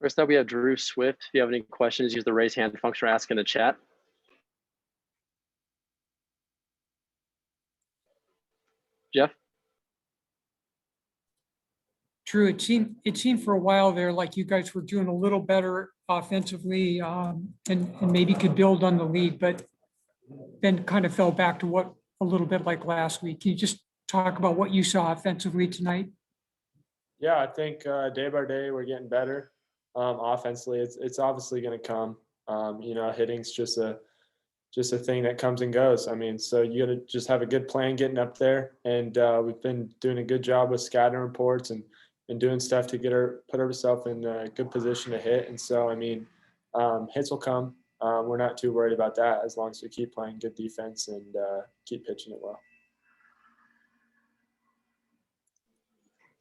First up, we have Drew Swift. If you have any questions, use the raise hand function or ask in the chat. Jeff? Drew, it seemed for a while there like you guys were doing a little better offensively and maybe could build on the lead, but then kind of fell back to what a little bit like last week. Can you just talk about what you saw offensively tonight? Yeah, I think day by day we're getting better. Offensively, it's obviously going to come. Hitting's just a thing that comes and goes. I mean, so you got to just have a good plan getting up there, and we've been doing a good job with scouting reports and doing stuff to put ourselves in a good position to hit. And so, I mean, hits will come. We're not too worried about that as long as we keep playing good defense and keep pitching it well.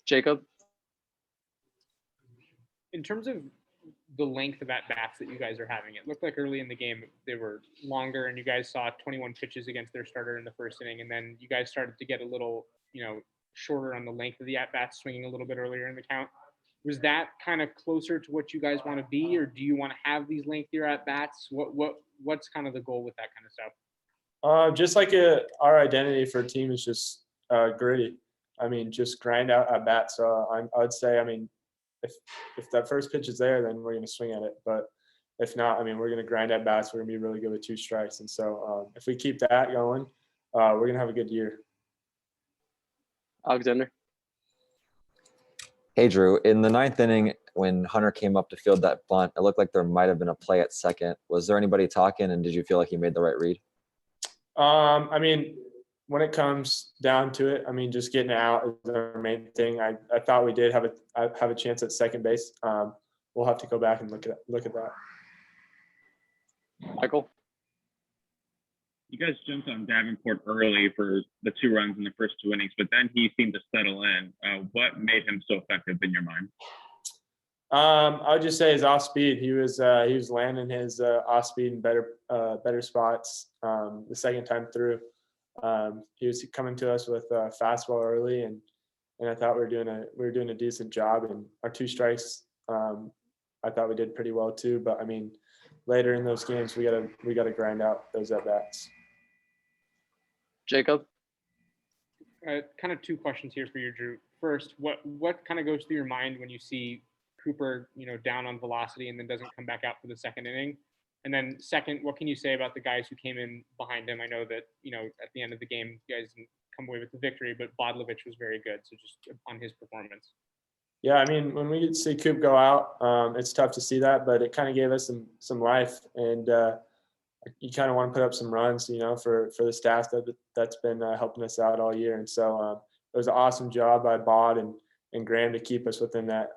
Jacob? In terms of the length of at-bats that you guys are having, it looked like early in the game they were longer, and you guys saw 21 pitches against their starter in the first inning, and then you guys started to get a little, shorter on the length of the at-bats, swinging a little bit earlier in the count. Was that kind of closer to what you guys want to be, or do you want to have these lengthier at-bats? What's kind of the goal with that kind of stuff? Just like our identity for a team is just gritty. I mean, just grind out at-bats. So I would say, I mean, if that first pitch is there, then we're going to swing at it. But if not, I mean, we're going to grind at bats. We're going to be really good with 2 strikes. And so if we keep that going, we're going to have a good year. Alexander? Hey, Drew. In the 9th inning, when Hunter came up to field that bunt, it looked like there might have been a play at second. Was there anybody talking, and did you feel like you made the right read? I mean, when it comes down to it, I mean, just getting out is our main thing. I thought we did have a chance at second base. We'll have to go back and look at that. Michael? You guys jumped on Davenport early for the 2 runs in the first 2 innings, but then he seemed to settle in. What made him so effective in your mind? I would just say his off speed. He was landing his off speed in better spots the second time through. He was coming to us with a fastball early, and I thought we were doing a decent job. And our 2 strikes, I thought we did pretty well too. But I mean, later in those games, we gotta grind out those at bats. Jacob? Kind of 2 questions here for you, Drew. First, what kind of goes through your mind when you see Cooper, down on velocity and then doesn't come back out for the second inning? And then second, what can you say about the guys who came in behind him? I know that, at the end of the game, you guys didn't come away with the victory, but Bodlovich was very good. So just on his performance. Yeah, I mean, when we see Coop go out, it's tough to see that, but it kind of gave us some life. And you kind of want to put up some runs, for the staff that's been helping us out all year. And so it was an awesome job by Bod and Graham to keep us within that,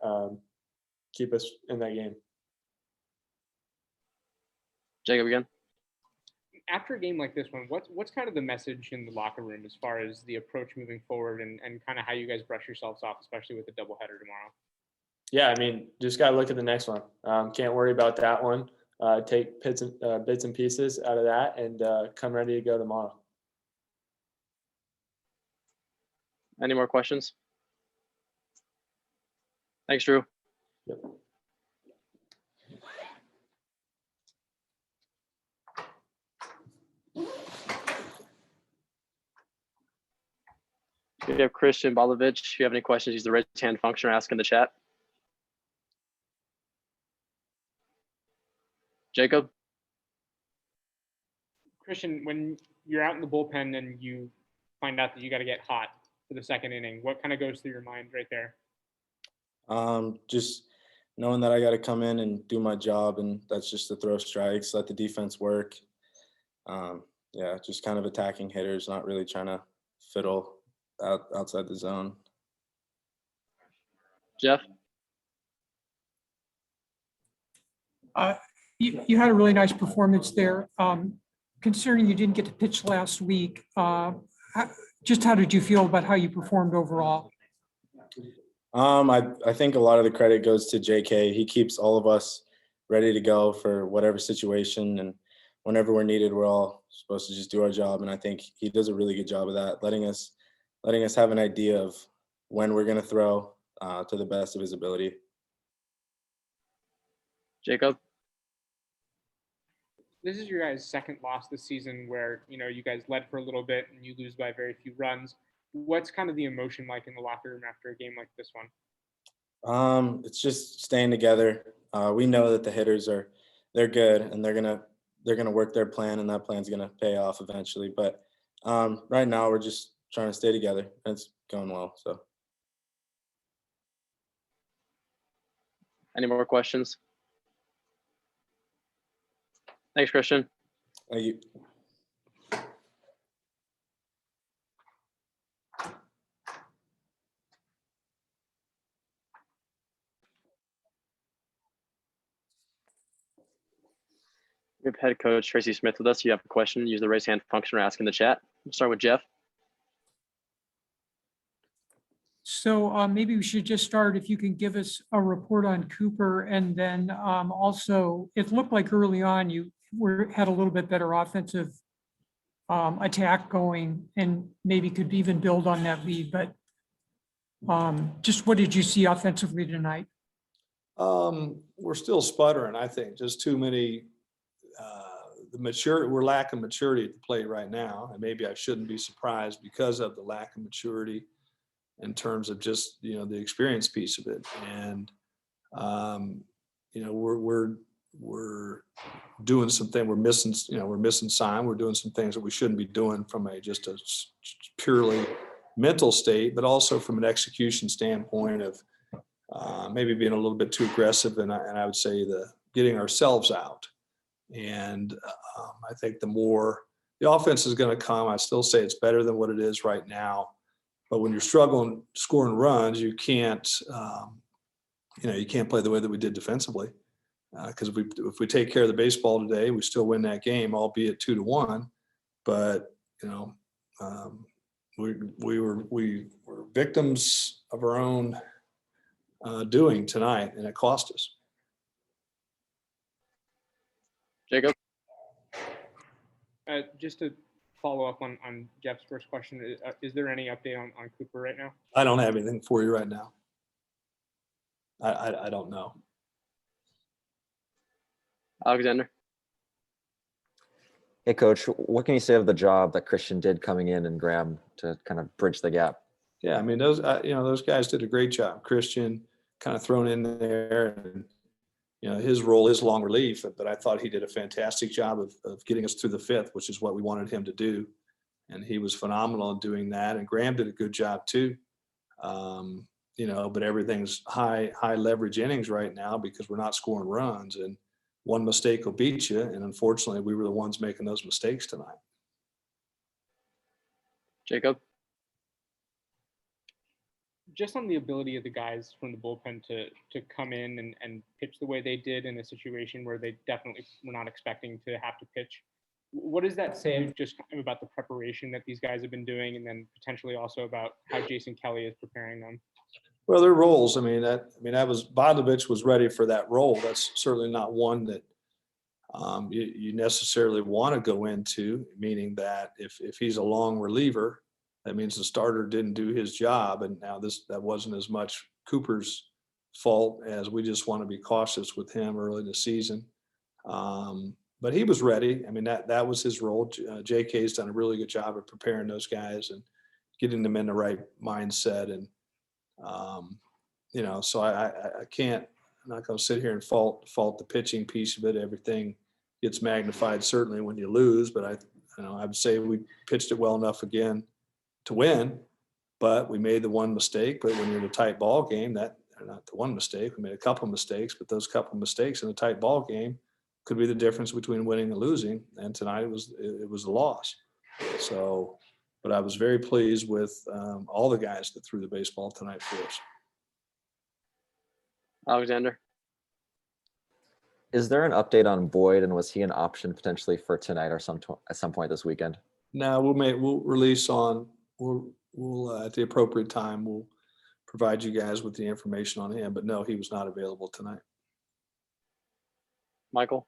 keep us in that game. Jacob again? After a game like this one, what's kind of the message in the locker room as far as the approach moving forward and kind of how you guys brush yourselves off, especially with the doubleheader tomorrow? Yeah, I mean, just got to look at the next one. Can't worry about that one. Take bits and pieces out of that and come ready to go tomorrow. Any more questions? Thanks, Drew. Yep. If you have Christian Bodlovich, if you have any questions, use the raise hand function or ask in the chat. Jacob? Christian, when you're out in the bullpen and you find out that you got to get hot for the second inning, what kind of goes through your mind right there? Just knowing that I got to come in and do my job, and that's just to throw strikes, let the defense work. Just kind of attacking hitters, not really trying to fiddle outside the zone. Jeff? You had a really nice performance there. Considering you didn't get to pitch last week, just how did you feel about how you performed overall? I think a lot of the credit goes to JK. He keeps all of us ready to go for whatever situation, and whenever we're needed, we're all supposed to just do our job. And I think he does a really good job of that, letting us have an idea of when we're going to throw to the best of his ability. Jacob? This is your guys' second loss this season where, you guys led for a little bit and you lose by very few runs. What's kind of the emotion like in the locker room after a game like this one? It's just staying together. We know that the hitters they're good and they're gonna work their plan, and that plan's gonna pay off eventually. But right now we're just trying to stay together. It's going well. So Any more questions? Thanks, Christian. thank you. We have head coach Tracy Smith with us. You have a question, use the raise hand function or ask in the chat. We'll start with Jeff. So maybe we should just start, if you can give us a report on Cooper, and then also, it looked like early on you had a little bit better offensive attack going, and maybe could even build on that lead. But just what did you see offensively tonight? We're still sputtering, I think. Just too many. We're lacking maturity at the plate right now, and maybe I shouldn't be surprised because of the lack of maturity in terms of just the experience piece of it. And we're doing something. We're missing sign. We're doing some things that we shouldn't be doing from just a purely mental state, but also from an execution standpoint of maybe being a little bit too aggressive, and I would say getting ourselves out. And I think the offense is going to come. I still say it's better than what it is right now. But when you're struggling scoring runs, you can't play the way that we did defensively. Because if we take care of the baseball today, we still win that game, albeit 2-1. But we were victims of our own doing tonight, and it cost us. Jacob? Just to follow up on Jeff's first question, is there any update on Cooper right now? I don't have anything for you right now. I don't know. Alexander? Hey, Coach, what can you say of the job that Christian did coming in and Graham to kind of bridge the gap? Yeah, I mean, those guys did a great job. Christian kind of thrown in there, and his role is long relief, but I thought he did a fantastic job of getting us through the fifth, which is what we wanted him to do. And he was phenomenal in doing that. And Graham did a good job too. But everything's high leverage innings right now because we're not scoring runs, and one mistake will beat you. And unfortunately, we were the ones making those mistakes tonight. Jacob? Just on the ability of the guys from the bullpen to come in and pitch the way they did in a situation where they definitely were not expecting to have to pitch. What does that say just kind of about the preparation that these guys have been doing, and then potentially also about how Jason Kelly is preparing them? Well, their roles. That was Bodovich was ready for that role. That's certainly not one that you necessarily want to go into, meaning that if he's a long reliever, that means the starter didn't do his job. And now that wasn't as much Cooper's fault as we just want to be cautious with him early in the season. But he was ready. That was his role. JK's done a really good job of preparing those guys and getting them in the right mindset. And, so I can't, I'm not going to sit here and fault the pitching piece of it. Everything gets magnified certainly when you lose, but I would say we pitched it well enough again to win, but we made the one mistake. But when you're in a tight ball game, not the one mistake, we made a couple of mistakes, but those couple of mistakes in a tight ball game could be the difference between winning and losing. And tonight it was a loss. So, but I was very pleased with all the guys that threw the baseball tonight for us. Alexander? Is there an update on Boyd, and was he an option potentially for tonight or at some point this weekend? No, we'll release on. We'll at the appropriate time we'll provide you guys with the information on him. But no, he was not available tonight. Michael?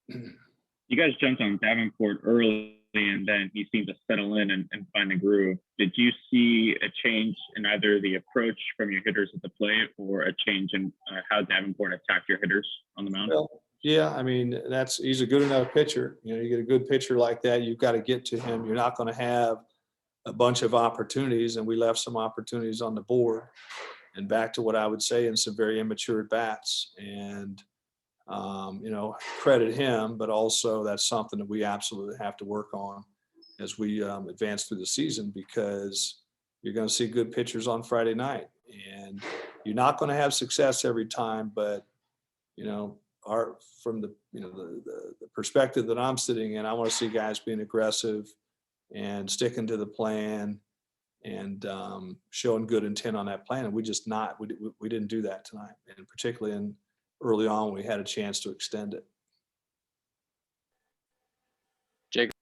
You guys jumped on Davenport early and then he seemed to settle in and find a groove. Did you see a change in either the approach from your hitters at the plate or a change in how Davenport attacked your hitters on the mound? Well, yeah, I mean, he's a good enough pitcher. You know, you get a good pitcher like that, you've got to get to him. You're not going to have a bunch of opportunities, and we left some opportunities on the board. And back to what I would say, in some very immature bats. And you know, credit him, but also that's something that we absolutely have to work on as we advance through the season, because you're going to see good pitchers on Friday night, and you're not going to have success every time. But you know, from the perspective that I'm sitting in, I want to see guys being aggressive and sticking to the plan and showing good intent on that plan. And we didn't do that tonight, and particularly early on, we had a chance to extend it. Jacob.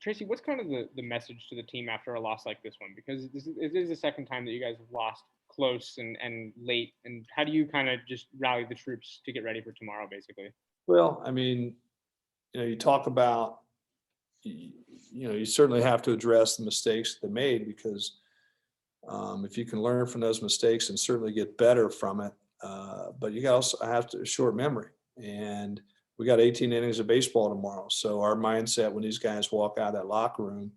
Tracy, what's kind of the message to the team after a loss like this one? Because it is the second time that you guys have lost close and late. And how do you kind of just rally the troops to get ready for tomorrow, basically? Well, I mean, you know, you talk about, you know, you certainly have to address the mistakes they made, because if you can learn from those mistakes and certainly get better from it, but you also have to short memory, and we got 18 innings of baseball tomorrow. So our mindset when these guys walk out of that locker room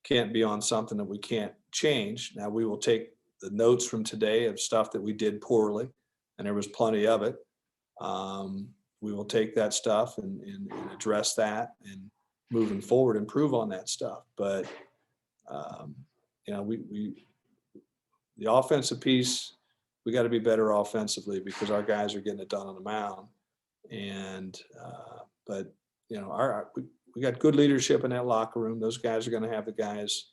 can't be on something that we can't change. Now, we will take the notes from today of stuff that we did poorly, and there was plenty of it. We will take that stuff and address that, and moving forward, improve on that stuff. But you know, the offensive piece, we got to be better offensively, because our guys are getting it done on the mound. And but you know, we got good leadership in that locker room. Those guys are going to have the guys,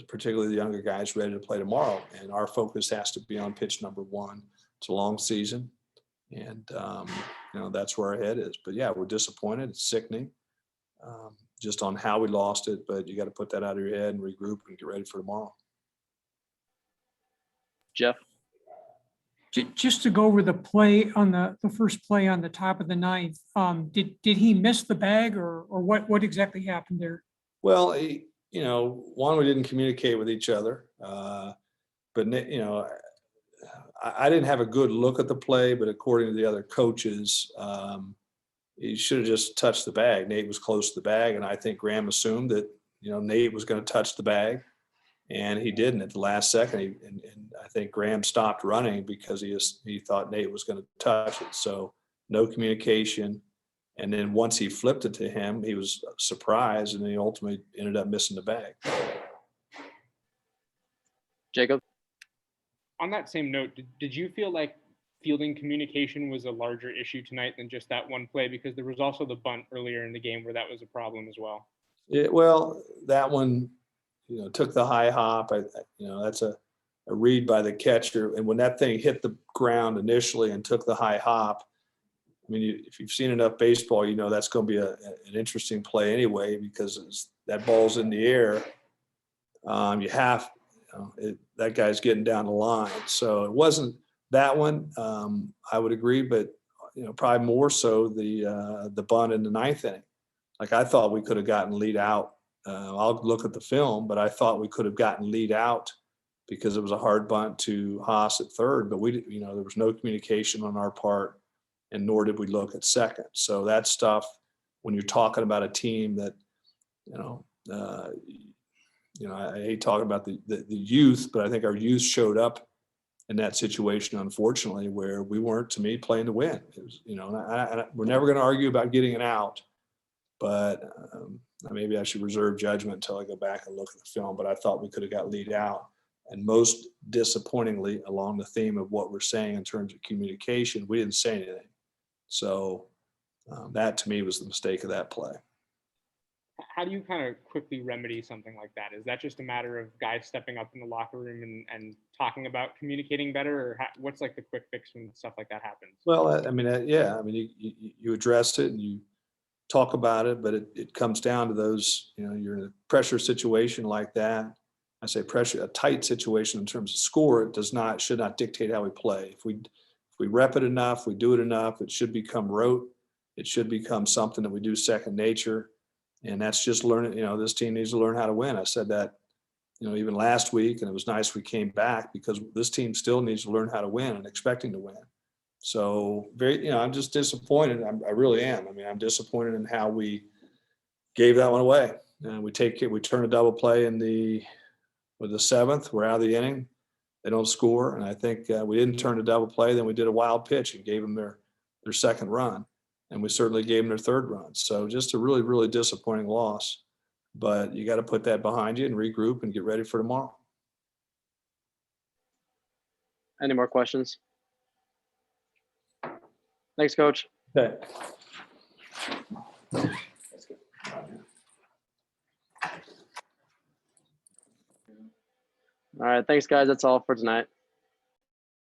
particularly the younger guys, ready to play tomorrow. And our focus has to be on pitch number one. It's a long season, and you know, that's where our head is. But yeah, we're disappointed. It's sickening, just on how we lost it. But you got to put that out of your head and regroup and get ready for tomorrow. Jeff. Just to go over the play on the first play on the top of the ninth, did he miss the bag, or what exactly happened there? Well, you know, one, we didn't communicate with each other, but you know, I didn't have a good look at the play, but according to the other coaches, he should have just touched the bag. Nate was close to the bag, and I think Graham assumed that, you know, Nate was going to touch the bag, and he didn't at the last second. And I think Graham stopped running because he thought Nate was going to touch it. So no communication. And then once he flipped it to him, he was surprised, and he ultimately ended up missing the bag. Jacob. On that same note, did you feel like fielding communication was a larger issue tonight than just that one play? Because there was also the bunt earlier in the game where that was a problem as well. Yeah, well, that one, you know, took the high hop. You know, that's a read by the catcher. And when that thing hit the ground initially and took the high hop, I mean, if you've seen enough baseball, you know that's going to be an interesting play anyway, because that ball's in the air. That guy's getting down the line. So it wasn't that one. I would agree, but you know, probably more so the bunt in the ninth inning. Like, I thought we could have gotten lead out. I'll look at the film, but I thought we could have gotten lead out because it was a hard bunt to Haas at third. But you know, there was no communication on our part, and nor did we look at second. So that stuff, when you're talking about a team that, you know, I hate talking about the youth, but I think our youth showed up in that situation, unfortunately, where we weren't, to me, playing to win. It was, you know, we're never going to argue about getting it out, but maybe I should reserve judgment until I go back and look at the film. But I thought we could have got lead out. And most disappointingly, along the theme of what we're saying in terms of communication, we didn't say anything. So that, to me, was the mistake of that play. How do you kind of quickly remedy something like that? Is that just a matter of guys stepping up in the locker room and talking about communicating better, or what's like the quick fix when stuff like that happens? Well, I mean, yeah, I mean, you address it and you talk about it, but it comes down to those, you know, you're in a pressure situation like that. I say pressure, a tight situation in terms of score, it should not dictate how we play. If we rep it enough, we do it enough, it should become rote. it should become something that we do second nature. And that's just learning, this team needs to learn how to win. I said that, even last week, and it was nice we came back because this team still needs to learn how to win and expecting to win. So I'm just disappointed. I really am. I mean, I'm disappointed in how we gave that one away. And we turn a double play with the seventh. We're out of the inning. They don't score. And I think we didn't turn a double play. Then we did a wild pitch and gave them their second run. And we certainly gave them their third run. So just a really, really disappointing loss. But you got to put that behind you and regroup and get ready for tomorrow. Any more questions? Thanks, Coach. Okay. All right. Thanks, guys. That's all for tonight.